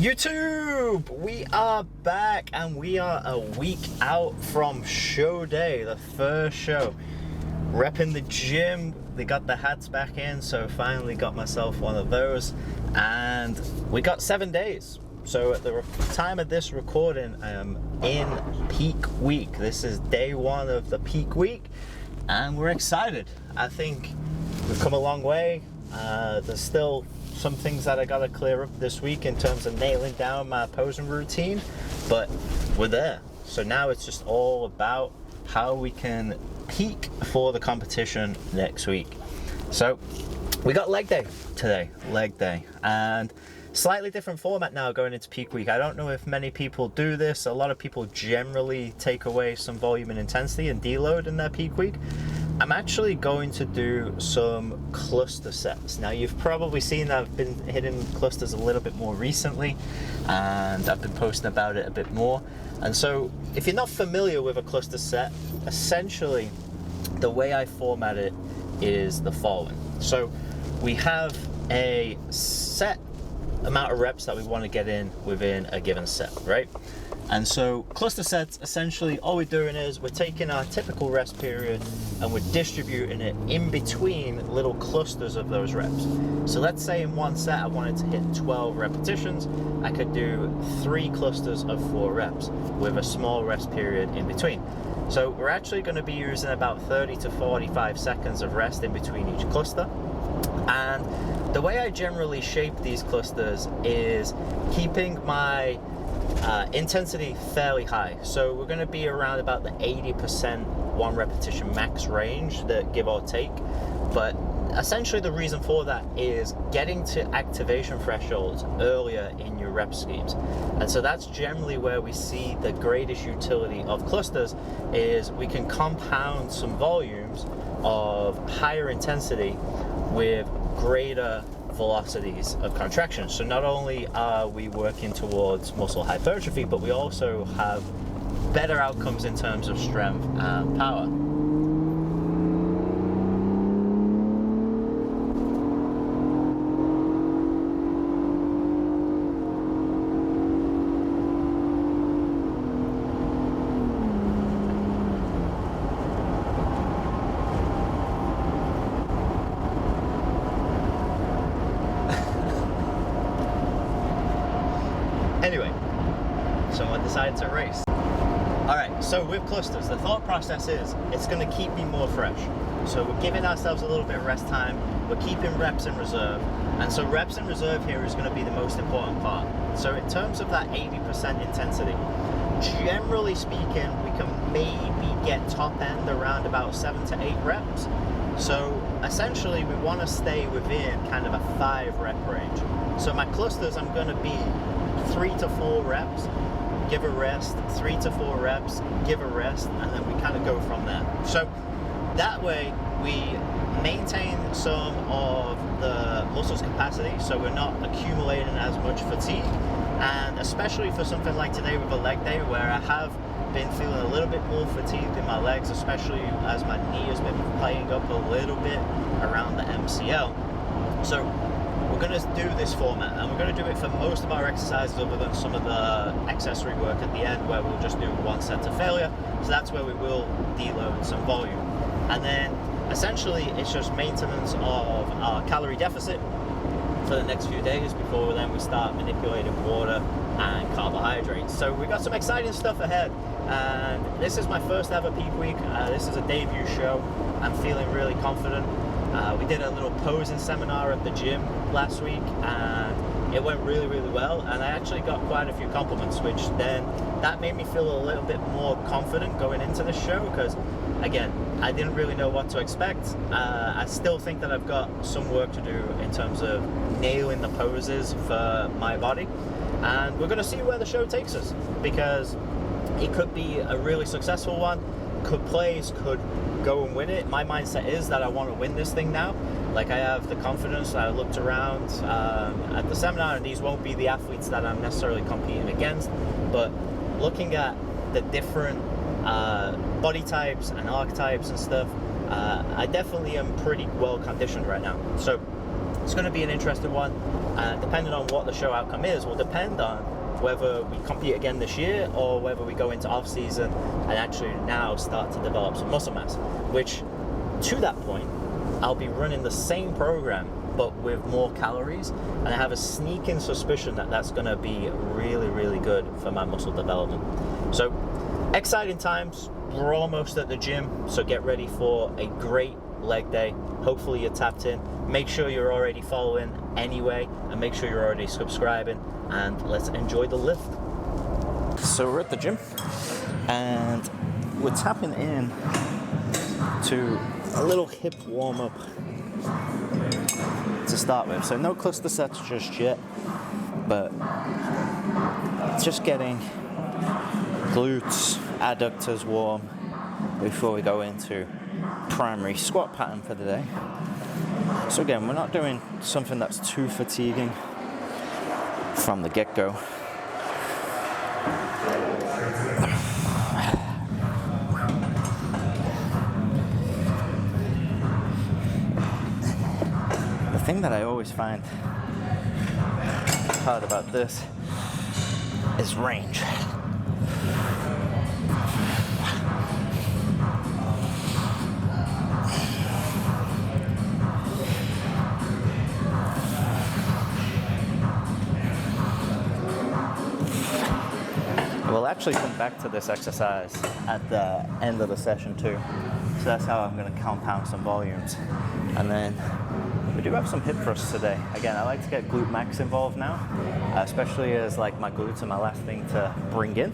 YouTube, we are back and we are a week out from show day, the first show. Repping the gym, they got the hats back in, so finally got myself one of those, and we got 7 days. So at the time of this recording, I am in peak week. This is day one of the peak week, and we're excited. I think we've come a long way. There's still some things that I gotta clear up this week in terms of nailing down my posing routine, but we're there. So now it's just all about how we can peak for the competition next week. So we got leg day today, and slightly different format now going into peak week. I don't know if many people do this. A lot of people generally take away some volume and intensity and deload in their peak week. I'm actually going to do some cluster sets. Now, you've probably seen that I've been hitting clusters a little bit more recently, and I've been posting about it a bit more. And so if you're not familiar with a cluster set, essentially the way I format it is the following. So we have a set amount of reps that we want to get in within a given set, right? And so cluster sets, essentially all we're doing is we're taking our typical rest period and we're distributing it in between little clusters of those reps. So let's say in one set I wanted to hit 12 repetitions, I could do 3 clusters of 4 reps with a small rest period in between. So we're actually going to be using about 30 to 45 seconds of rest in between each cluster. And the way I generally shape these clusters is keeping my intensity fairly high. So we're going to be around about the 80% one repetition max range, that give or take. But essentially the reason for that is getting to activation thresholds earlier in your rep schemes. And so that's generally where we see the greatest utility of clusters, is we can compound some volumes of higher intensity with greater velocities of contraction. So not only are we working towards muscle hypertrophy, but we also have better outcomes in terms of strength and power. Anyway, someone decided to race. Alright, so with clusters, the thought process is it's going to keep me more fresh. So we're giving ourselves a little bit of rest time, we're keeping reps in reserve, and so reps in reserve here is going to be the most important part. So in terms of that 80% intensity, generally speaking, we can maybe get top end around about 7 to 8 reps. So essentially we want to stay within kind of a 5 rep range. So my clusters, I'm going to be 3 to 4 reps, give a rest, 3 to 4 reps, give a rest, and then we kind of go from there. So that way we maintain some of the muscle's capacity, so we're not accumulating as much fatigue. And especially for something like today with a leg day, where I have been feeling a little bit more fatigued in my legs, especially as my knee has been playing up a little bit around the MCL. So we're going to do this format, and we're going to do it for most of our exercises other than some of the accessory work at the end, where we'll just do 1 set to failure. So that's where we will deload some volume. And then essentially it's just maintenance of our calorie deficit for the next few days before then we start manipulating water and carbohydrates. So we've got some exciting stuff ahead, and this is my first ever peak week. This is a debut show. I'm feeling really confident. We did a little posing seminar at the gym last week, and it went really, really well, and I actually got quite a few compliments, which then that made me feel a little bit more confident going into the show, because again, I didn't really know what to expect. I still think that I've got some work to do in terms of nailing the poses for my body, and we're going to see where the show takes us, because it could be a really successful one, could place, could go and win it. My mindset is that I want to win this thing now. Like, I have the confidence that I looked around at the seminar, and these won't be the athletes that I'm necessarily competing against, but looking at the different body types and archetypes and stuff, I definitely am pretty well conditioned right now. So it's going to be an interesting one. Depending on what the show outcome is, will depend on whether we compete again this year or whether we go into off season and actually now start to develop some muscle mass, which to that point I'll be running the same program but with more calories, and I have a sneaking suspicion that that's going to be really, really good for my muscle development. So exciting times. We're almost at the gym, so get ready for a great leg day. Hopefully you're tapped in. Make sure you're already following anyway, and make sure you're already subscribing, and let's enjoy the lift. So we're at the gym and we're tapping in to a little hip warm-up to start with. So no cluster sets just yet, but just getting glutes, adductors warm before we go into primary squat pattern for the day. So again, we're not doing something that's too fatiguing from the get-go. The thing that I always find hard about this is range. We'll actually come back to this exercise at the end of the session too. So that's how I'm going to compound some volumes. And then we do have some hip thrusts today. Again, I like to get glute max involved now, especially as like my glutes are my last thing to bring in.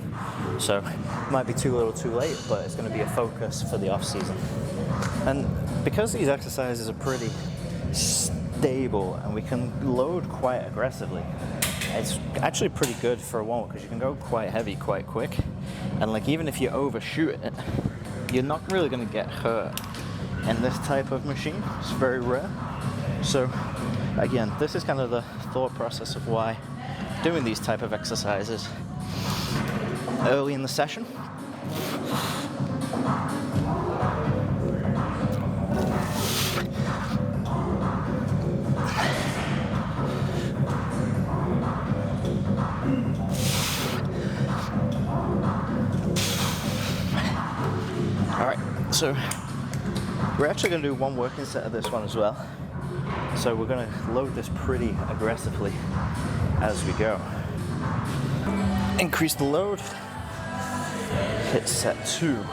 So it might be too little too late, but it's going to be a focus for the off season. And because these exercises are pretty stable and we can load quite aggressively, it's actually pretty good for a warm-up because you can go quite heavy quite quick, and like even if you overshoot it, you're not really going to get hurt in this type of machine. It's very rare. So again, this is kind of the thought process of why doing these type of exercises early in the session. So we're actually going to do one working set of this one as well. So we're going to load this pretty aggressively as we go. Increase the load. Hit set 2.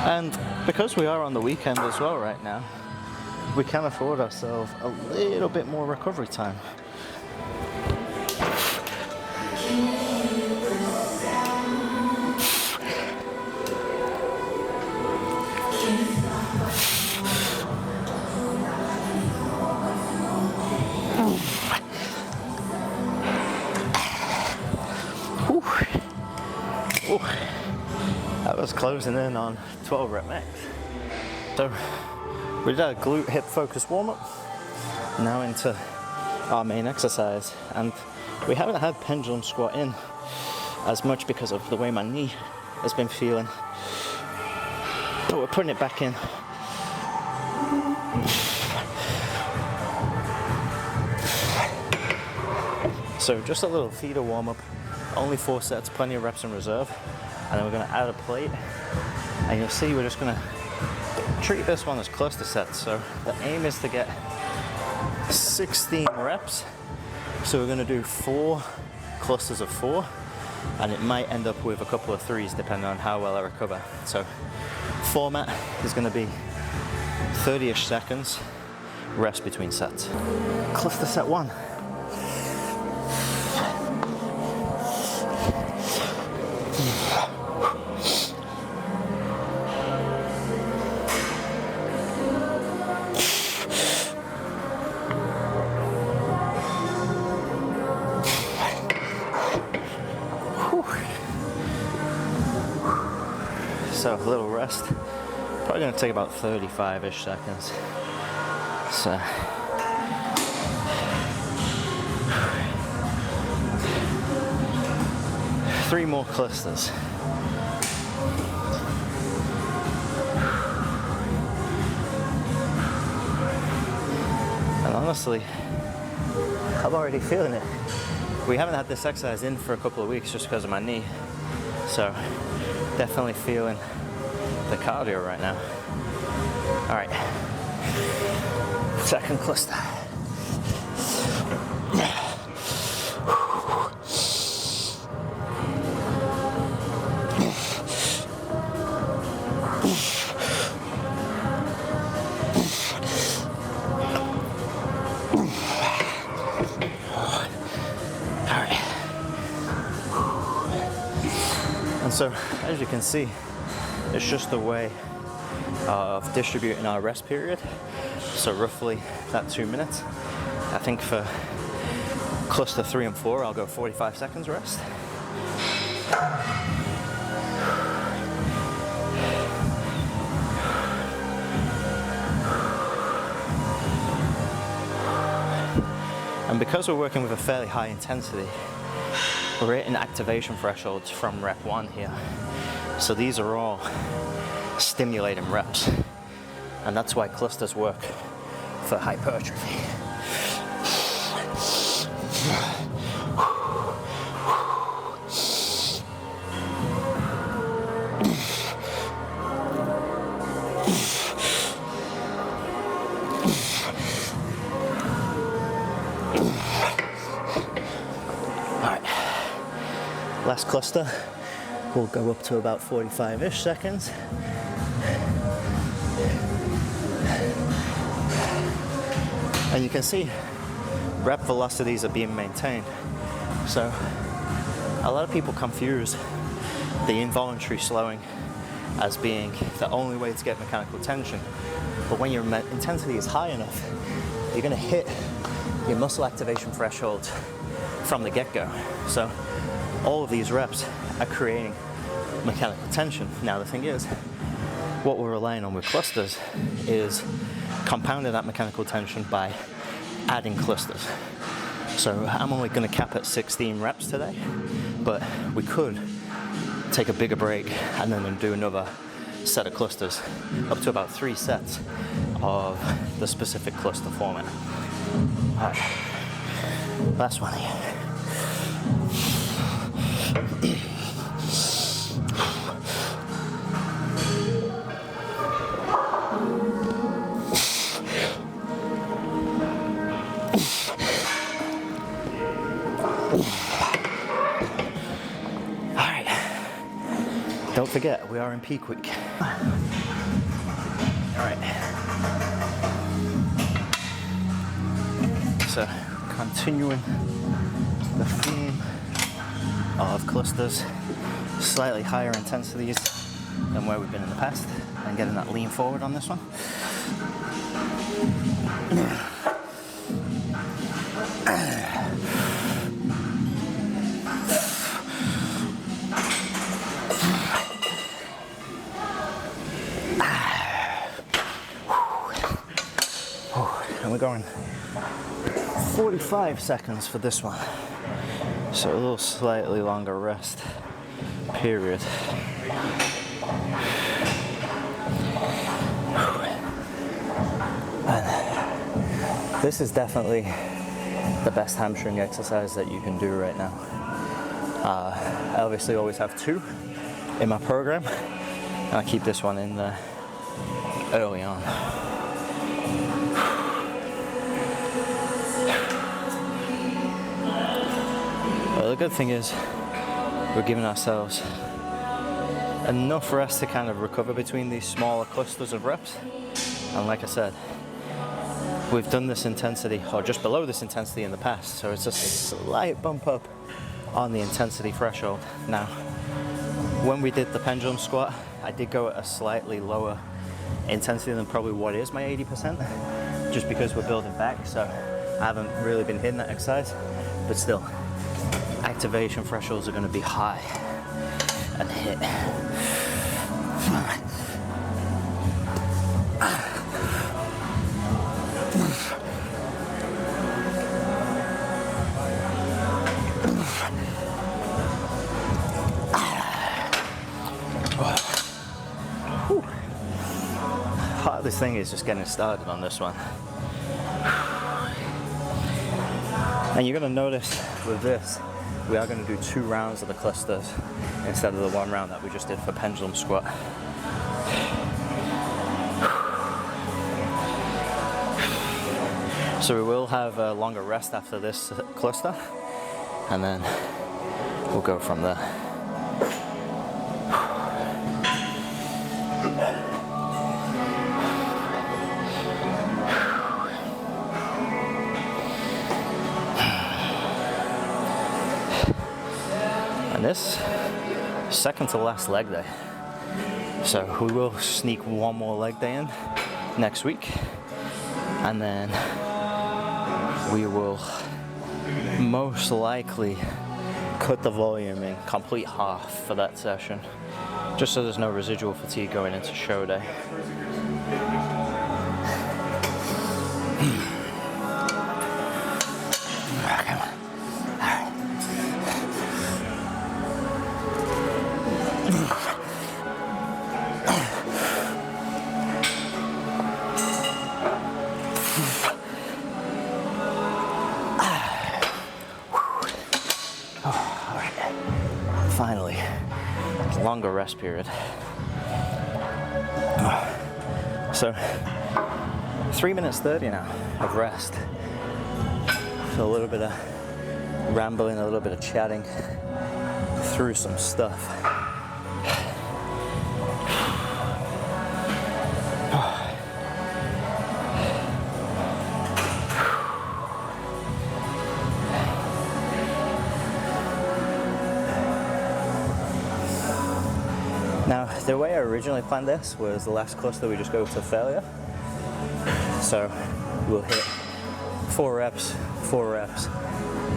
And because we are on the weekend as well right now, we can afford ourselves a little bit more recovery time. That was closing in on 12 rep max. So we did a glute hip focus warm up, now into our main exercise, and we haven't had pendulum squat in as much because of the way my knee has been feeling, but we're putting it back in. So just a little feeder warm up, only 4 sets, plenty of reps in reserve. And then we're going to add a plate, and you'll see we're just going to treat this one as cluster sets. So the aim is to get 16 reps. So we're going to do 4 clusters of 4, and it might end up with a couple of 3s depending on how well I recover. So format is going to be 30-ish seconds, rest between sets. Cluster set 1. So a little rest, probably going to take about 35-ish seconds. So three more clusters. honestly, I'm already feeling it. We haven't had this exercise in for a couple of weeks just because of my knee. So definitely feeling the cardio right now. All right, second cluster. And so, as you can see, it's just a way of distributing our rest period. So roughly that 2 minutes. I think for cluster 3 and 4, I'll go 45 seconds rest. And because we're working with a fairly high intensity, we're hitting activation thresholds from rep 1 here. So these are all stimulating reps. And that's why clusters work for hypertrophy. Last cluster, we'll go up to about 45-ish seconds. And you can see rep velocities are being maintained. So a lot of people confuse the involuntary slowing as being the only way to get mechanical tension. But when your intensity is high enough, you're going to hit your muscle activation threshold from the get-go. So all of these reps are creating mechanical tension. Now the thing is, what we're relying on with clusters is compounding that mechanical tension by adding clusters. So I'm only going to cap at 16 reps today, but we could take a bigger break and then do another set of clusters, up to about 3 sets of the specific cluster format. All right, last one here. Don't forget, we are in peak week. All right. So, continuing the theme of clusters, slightly higher intensities than where we've been in the past, and getting that lean forward on this one. And we're going 45 seconds for this one. So a little slightly longer rest period. And this is definitely the best hamstring exercise that you can do right now. I obviously always have 2 in my program, and I keep this one in there early on. Well, the good thing is we're giving ourselves enough rest to kind of recover between these smaller clusters of reps. And like I said, we've done this intensity, or just below this intensity in the past, so it's a slight bump up on the intensity threshold. Now, when we did the pendulum squat, I did go at a slightly lower intensity than probably what is my 80%, just because we're building back, so I haven't really been hitting that exercise, but still, activation thresholds are going to be high and hit. Part of this thing is just getting started on this one. And you're going to notice with this, we are going to do 2 rounds of the clusters instead of the 1 round that we just did for pendulum squat. So we will have a longer rest after this cluster, and then we'll go from there. And this, second to last leg day. So we will sneak 1 more leg day in next week, and then we will most likely cut the volume in complete half for that session, just so there's no residual fatigue going into show day. Finally, longer rest period. So 3 minutes 30 now of rest. So a little bit of rambling, a little bit of chatting through some stuff. Now, the way I originally planned this was the last cluster we just go to failure. So we'll hit 4 reps,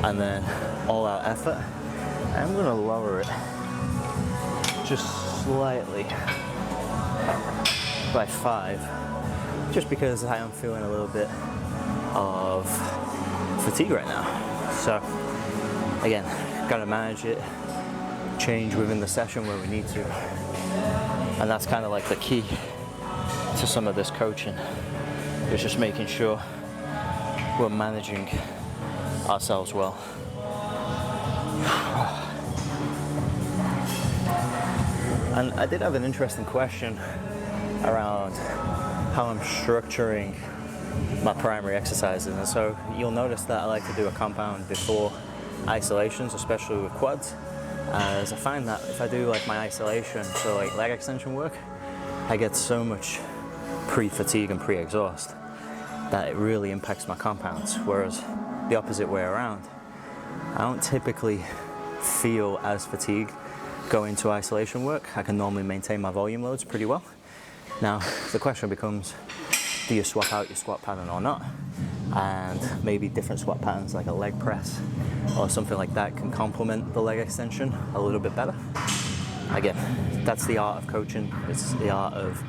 and then all out effort. I'm gonna lower it just slightly by 5, just because I am feeling a little bit of fatigue right now. So again, gotta manage it, change within the session where we need to. And that's kind of like the key to some of this coaching, is just making sure we're managing ourselves well. And I did have an interesting question around how I'm structuring my primary exercises. And so you'll notice that I like to do a compound before isolations, especially with quads, as I find that if I do like my isolation, so like leg extension work, I get so much pre-fatigue and pre-exhaust that it really impacts my compounds, whereas the opposite way around, I don't typically feel as fatigued going to isolation work. I can normally maintain my volume loads pretty well. Now the question becomes, do you swap out your squat pattern or not? And maybe different squat patterns like a leg press or something like that can complement the leg extension a little bit better. Again, that's the art of coaching. It's the art of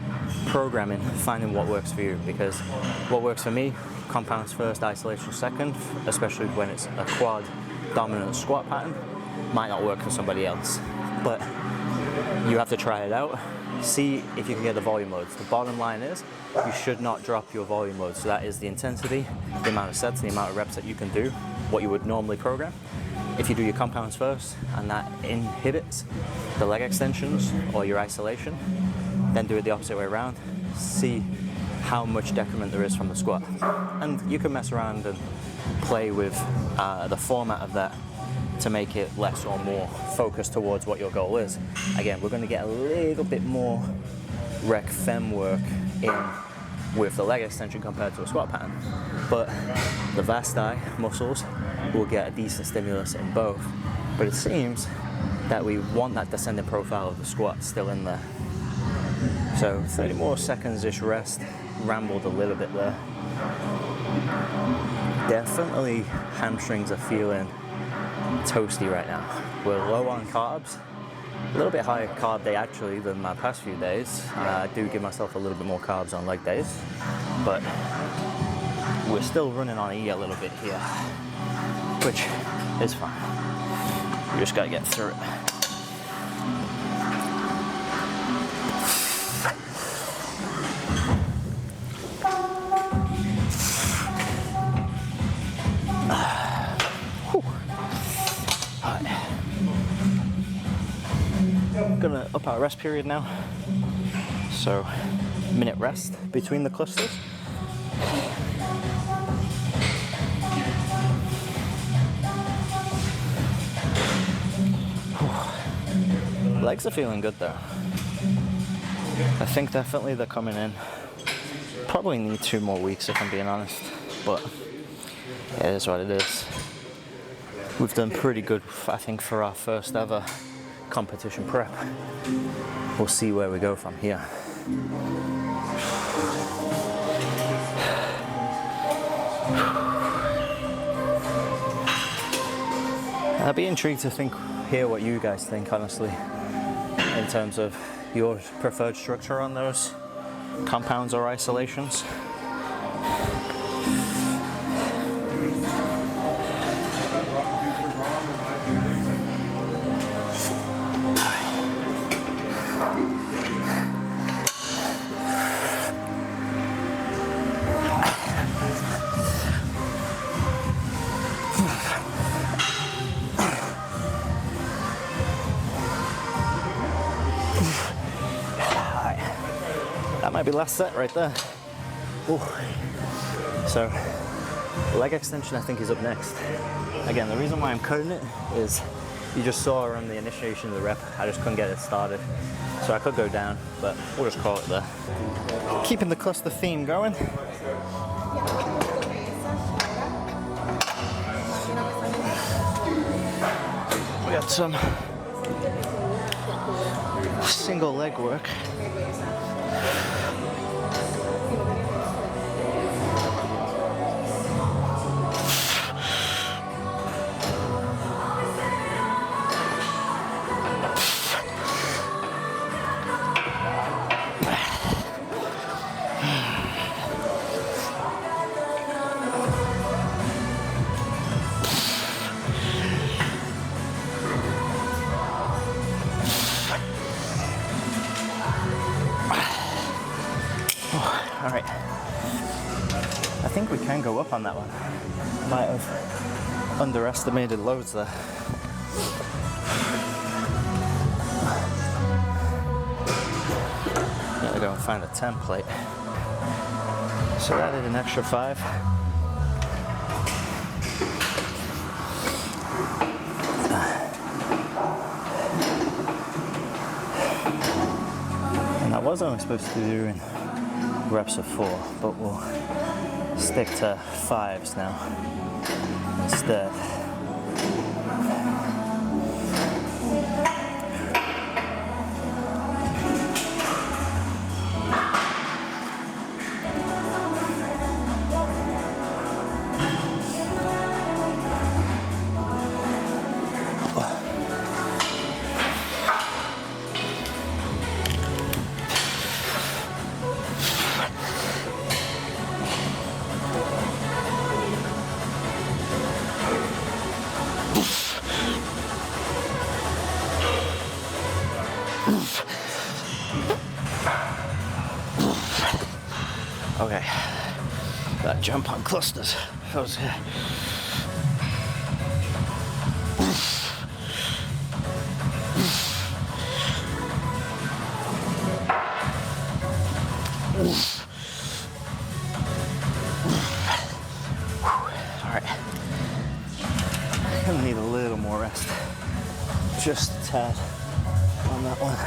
programming, finding what works for you, because what works for me, compounds first, isolation second, especially when it's a quad dominant squat pattern, might not work for somebody else. But you have to try it out, see if you can get the volume loads. The bottom line is, you should not drop your volume loads. So that is the intensity, the amount of sets, the amount of reps that you can do, what you would normally program. If you do your compounds first and that inhibits the leg extensions or your isolation, then do it the opposite way around. See how much decrement there is from the squat. And you can mess around and play with the format of that to make it less or more focused towards what your goal is. Again, we're going to get a little bit more rec fem work in with the leg extension compared to a squat pattern, but the vasti muscles will get a decent stimulus in both. But it seems that we want that descending profile of the squat still in there. So 30 more seconds-ish rest. Rambled a little bit there. Definitely hamstrings are feeling toasty right now. We're low on carbs, a little bit higher carb day actually than my past few days. I do give myself a little bit more carbs on leg days, but we're still running on E a little bit here, which is fine. We just gotta get through it. gonna up our rest period now. So, minute rest between the clusters. Legs are feeling good though. I think definitely they're coming in. Probably need 2 more weeks if I'm being honest, but it is what it is. We've done pretty good, I think, for our first ever competition prep. We'll see where we go from here. I'd be intrigued to hear what you guys think, honestly, in terms of your preferred structure on those compounds or isolations. That might be last set right there. Ooh. So, leg extension I think is up next. Again, the reason why I'm cutting it is you just saw around the initiation of the rep, I just couldn't get it started. So I could go down, but we'll just call it there. Keeping the cluster theme going. We got some single leg work. All right, I think we can go up on that one. Might have underestimated loads there. Gotta go and find a template. So that did an extra 5. And I was only supposed to be doing reps of 4, but we'll stick to 5s now instead. Okay, that jump on clusters. That was good. All right, I'm gonna need a little more rest. Just a tad on that one.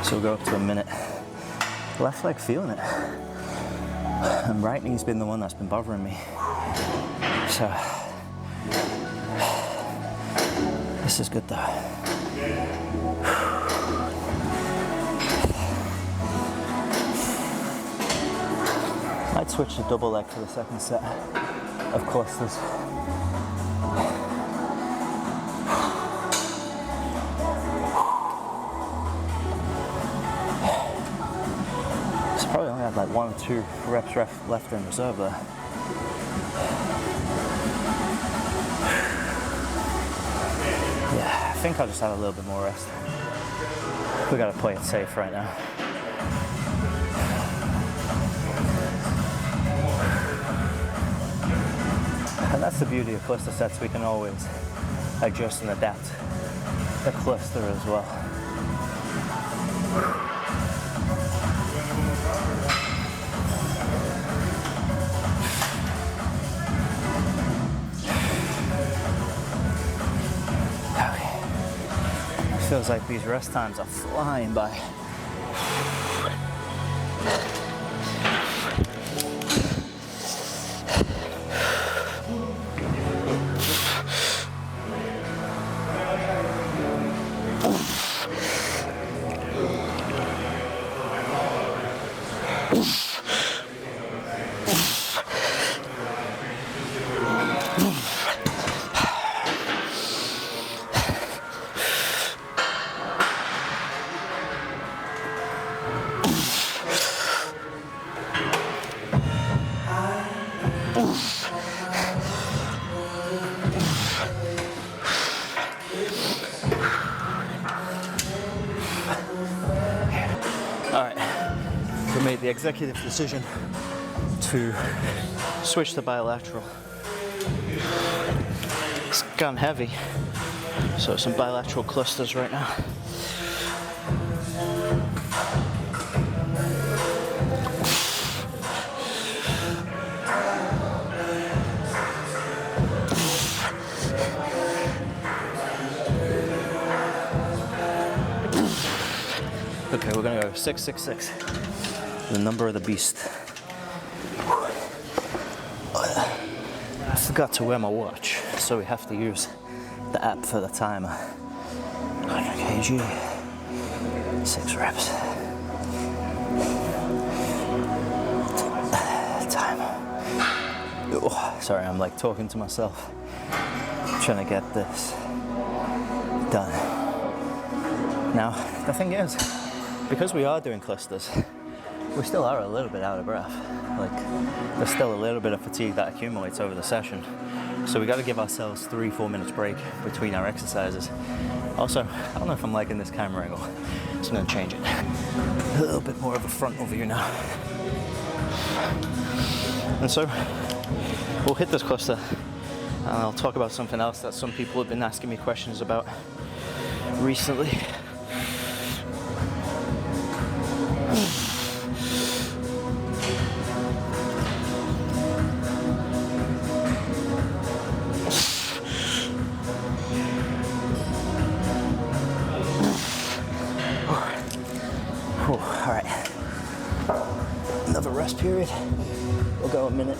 So we'll go up to a minute. Left leg feeling it. And right knee's been the one that's been bothering me. So, this is good though. Might switch to double leg for the second set of clusters. Probably only had like 1 or 2 reps left in reserve there. Yeah, I think I'll just have a little bit more rest. We gotta play it safe right now. And that's the beauty of cluster sets, we can always adjust and adapt the cluster as well. Okay. Feels like these rest times are flying by. Made the executive decision to switch to bilateral. It's gone heavy, so some bilateral clusters right now. Okay, we're gonna go 666. The number of the beast. I forgot to wear my watch, so we have to use the app for the timer. 100 kg, 6 reps. Timer. Oh, sorry, I'm like talking to myself, trying to get this done. Now, the thing is, because we are doing clusters, we still are a little bit out of breath. Like, there's still a little bit of fatigue that accumulates over the session. So we got to give ourselves 3-4 minutes break between our exercises. Also, I don't know if I'm liking this camera angle, so I'm going to change it. A little bit more of a frontal view now. And so, we'll hit this cluster, and I'll talk about something else that some people have been asking me questions about recently. All right, another rest period. We'll go a minute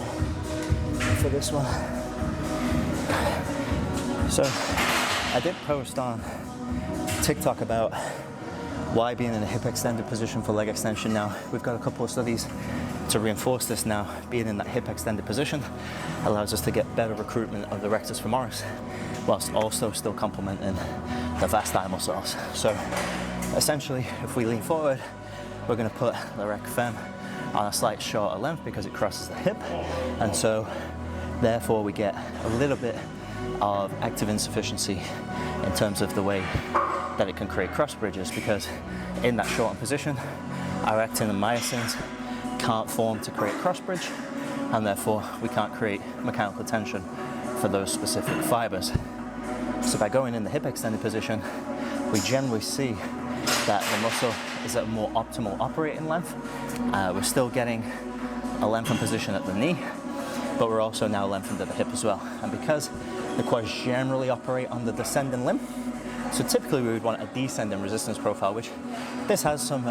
for this one. So I did post on TikTok about why being in a hip extended position for leg extension now. We've got a couple of studies to reinforce this now. Being in that hip extended position allows us to get better recruitment of the rectus femoris, whilst also still complementing the vastae muscles. So essentially, if we lean forward, we're going to put the rec fem on a slight shorter length because it crosses the hip, and so therefore we get a little bit of active insufficiency in terms of the way that it can create cross bridges, because in that shortened position our actin and myosins can't form to create cross bridge, and therefore we can't create mechanical tension for those specific fibers. So by going in the hip extended position, we generally see that the muscle is at a more optimal operating length. We're still getting a lengthened position at the knee, but we're also now lengthened at the hip as well. And because the quads generally operate on the descending limb, so typically we would want a descending resistance profile, which this has some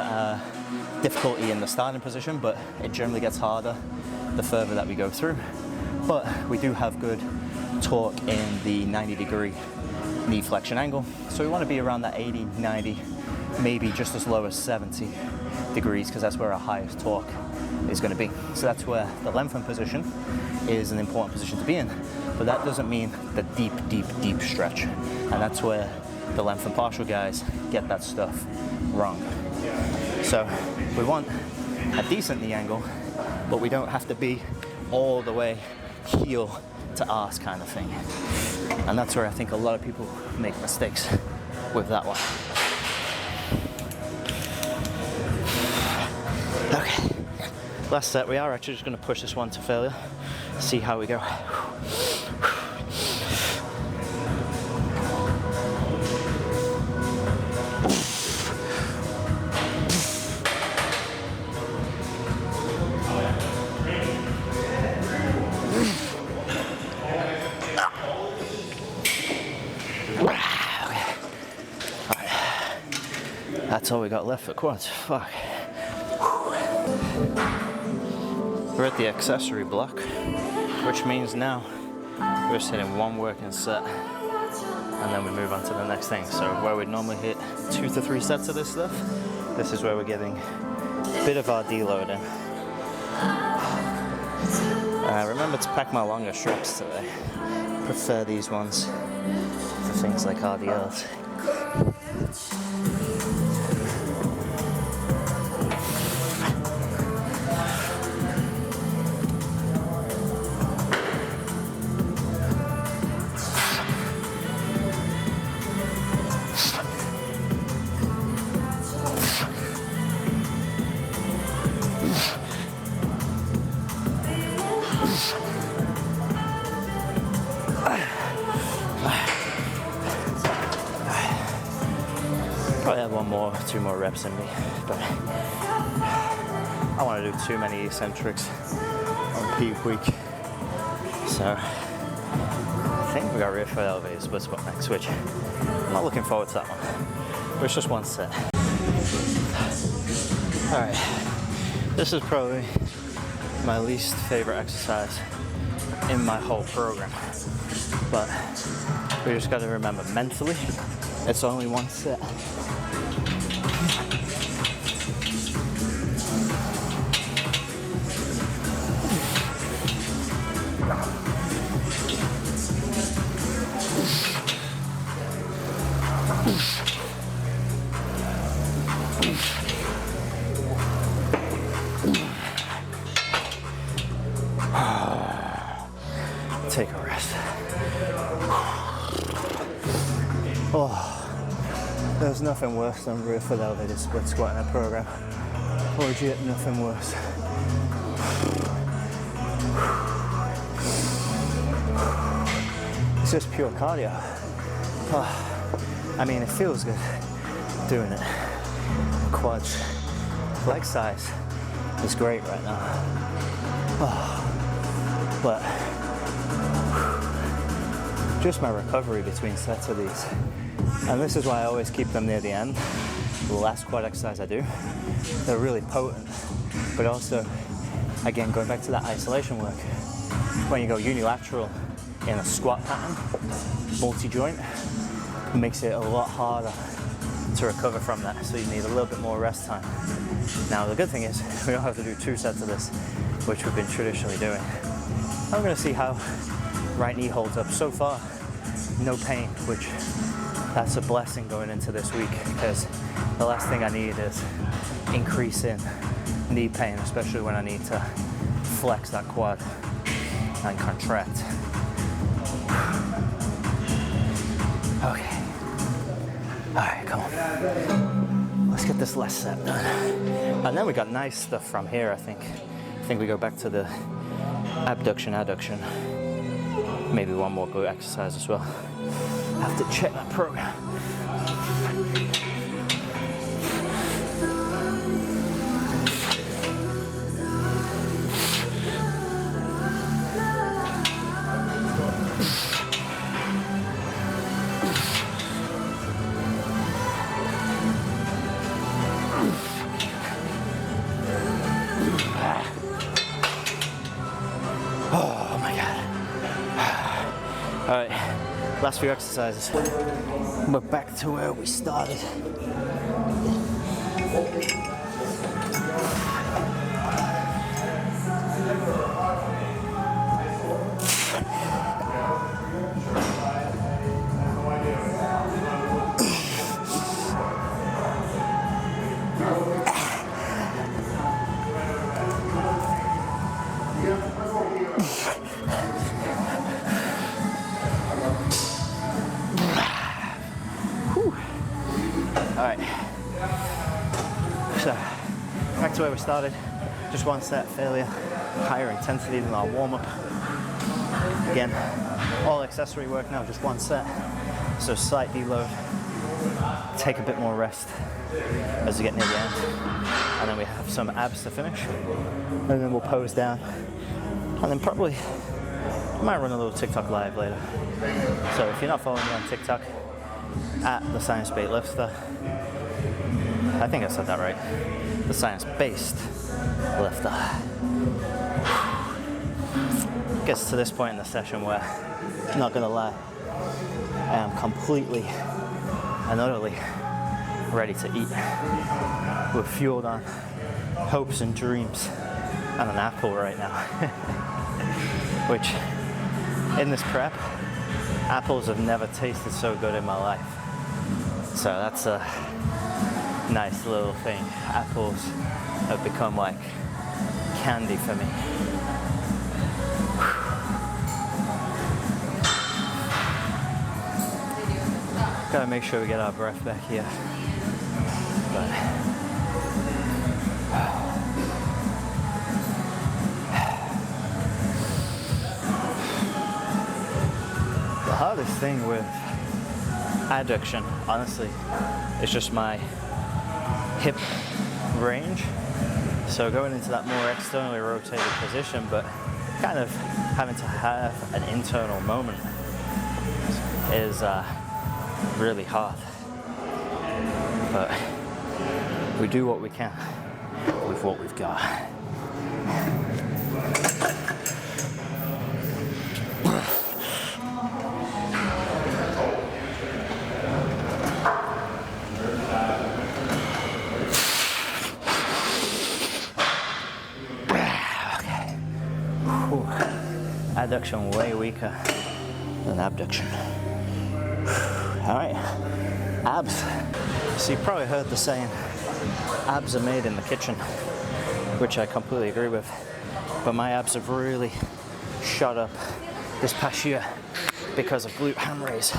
difficulty in the starting position, but it generally gets harder the further that we go through. But we do have good torque in the 90-degree knee flexion angle. So we want to be around that 80, 90, maybe just as low as 70 degrees, because that's where our highest torque is going to be. So that's where the lengthened position is an important position to be in, but that doesn't mean the deep, deep, deep stretch. And that's where the lengthened partial guys get that stuff wrong. So we want a decent knee angle, but we don't have to be all the way heel to arse kind of thing. And that's where I think a lot of people make mistakes with that one. Okay, last set. We are actually just going to push this one to failure, see how we go. That's all we got left for quads. Fuck. We're at the accessory block, which means now we're just hitting one working set and then we move on to the next thing. So where we'd normally hit 2 to 3 sets of this stuff, this is where we're getting a bit of our deload in. Remember to pack my longer straps today. Prefer these ones for things like RDLs. Probably have 1 more, 2 more reps in me, but I don't want to do too many eccentrics on peak week. So I think we got rear foot elevated split squat next, which I'm not looking forward to that one. But it's just 1 set. Alright, this is probably my least favorite exercise in my whole program. But we just got to remember, mentally, it's only 1 set. Take a rest. Oh, there's nothing worse than rear foot elevated split squat in a program. Legit, nothing worse. It's just pure cardio. Oh, I mean, it feels good doing it. Quads, leg size is great right now. Oh, but just my recovery between sets of these. And this is why I always keep them near the end. The last quad exercise I do, they're really potent, but also, again, going back to that isolation work, when you go unilateral in a squat pattern, multi-joint, it makes it a lot harder to recover from that, so you need a little bit more rest time. Now, the good thing is, we don't have to do 2 sets of this, which we've been traditionally doing. I'm gonna see how right knee holds up. So far, no pain, which that's a blessing going into this week, because the last thing I need is increase in knee pain, especially when I need to flex that quad and contract. Okay. All right, come on. Let's get this last set done. And then we got nice stuff from here, I think. I think we go back to the abduction, adduction. Maybe 1 more glute exercise as well. I have to check that program. Oh my God. All right, last few exercises. We're back to where we started. Alright, so back to where we started. Just 1 set, failure, higher intensity than our warm-up. Again, all accessory work now, just 1 set. So slight deload, take a bit more rest as we get near the end. And then we have some abs to finish. And then we'll pose down. And then probably, I might run a little TikTok live later. So if you're not following me on TikTok, at the Science Bait Lifter, I think I said that right. The science-based lifter. Gets to this point in the session where, not gonna lie, I am completely and utterly ready to eat. We're fueled on hopes and dreams and an apple right now. Which, in this prep, apples have never tasted so good in my life. So that's a nice little thing. Apples have become like candy for me. Gotta make sure we get our breath back here. But the hardest thing with adduction, honestly, is just my hip range. So going into that more externally rotated position, but kind of having to have an internal moment is really hard. But we do what we can with what we've got. Adduction way weaker than abduction. All right, abs. So you probably heard the saying, abs are made in the kitchen, which I completely agree with. But my abs have really shot up this past year because of glute ham raise,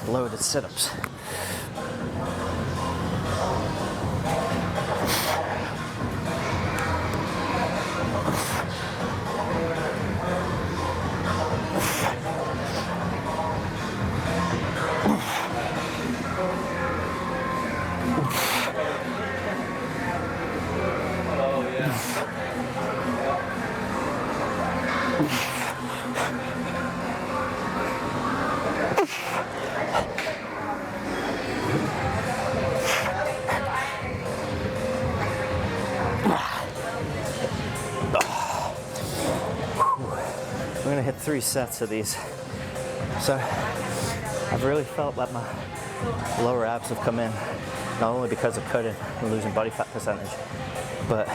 loaded sit-ups. We're gonna hit 3 sets of these. So I've really felt that my lower abs have come in, not only because of cutting and losing body fat percentage, but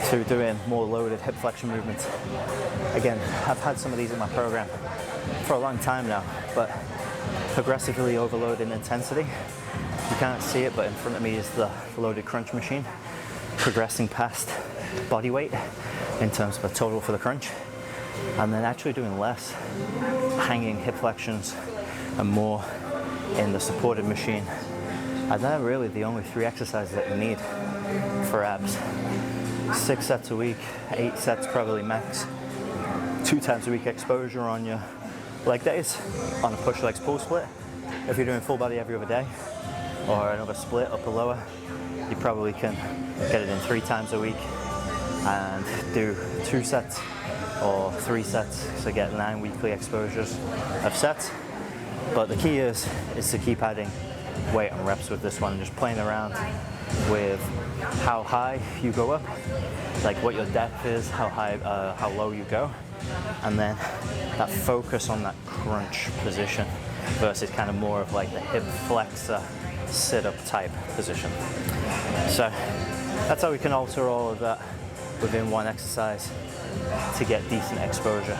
through doing more loaded hip flexion movements. Again, I've had some of these in my program for a long time now, but progressively overloading intensity. You can't see it, but in front of me is the loaded crunch machine, progressing past body weight in terms of a total for the crunch, and then actually doing less hanging hip flexions and more in the supported machine. And they're really the only 3 exercises that you need for abs. 6 sets a week, 8 sets probably max. 2 times a week exposure on your leg days, on a push legs pull split. If you're doing full body every other day, or another split upper lower, you probably can get it in 3 times a week and do 2 sets or 3 sets, so get 9 weekly exposures of sets. But the key is to keep adding weight and reps with this one, just playing around with how high you go up, like what your depth is, how high, how low you go, and then that focus on that crunch position versus kind of more of like the hip flexor sit-up type position. So that's how we can alter all of that within one exercise to get decent exposure.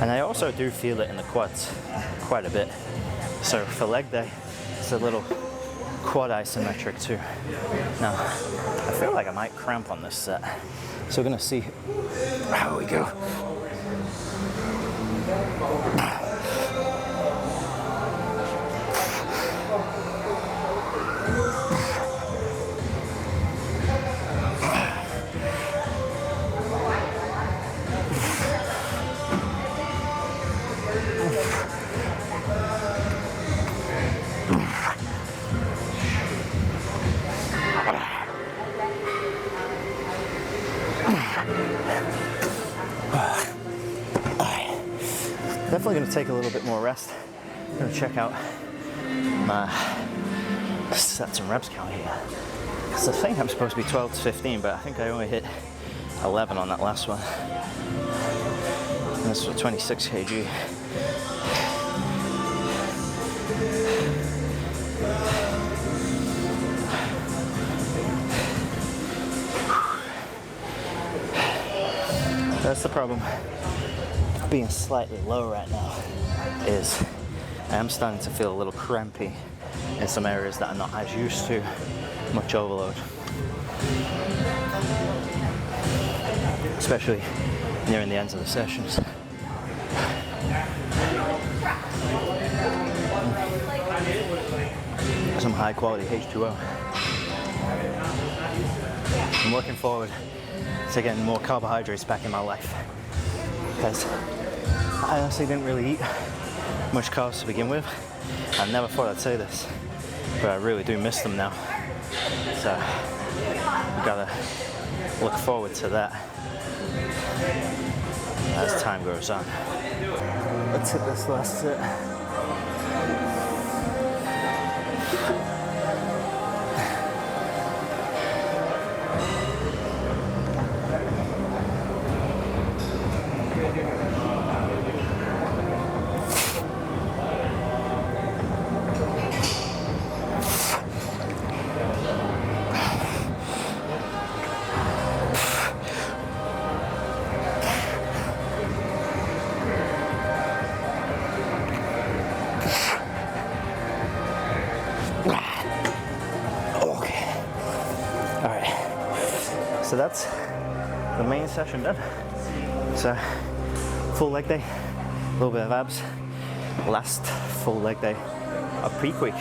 And I also do feel it in the quads quite a bit. So for leg day, it's a little quad isometric too. Now, I feel like I might cramp on this set. So we're gonna see how we go. Definitely going to take a little bit more rest. I'm going to check out my sets and reps count here. Because I think I'm supposed to be 12 to 15, but I think I only hit 11 on that last one. And this was 26 kg. That's the problem. Being slightly low right now is I am starting to feel a little crampy in some areas that I'm not as used to. Much overload. Especially nearing the ends of the sessions. Some high quality H2O. I'm looking forward to getting more carbohydrates back in my life, because I honestly didn't really eat much carbs to begin with. I never thought I'd say this, but I really do miss them now. So we gotta look forward to that as time goes on. Let's hit this last set. So that's the main session done. So full leg day, a little bit of abs, last full leg day of peak week.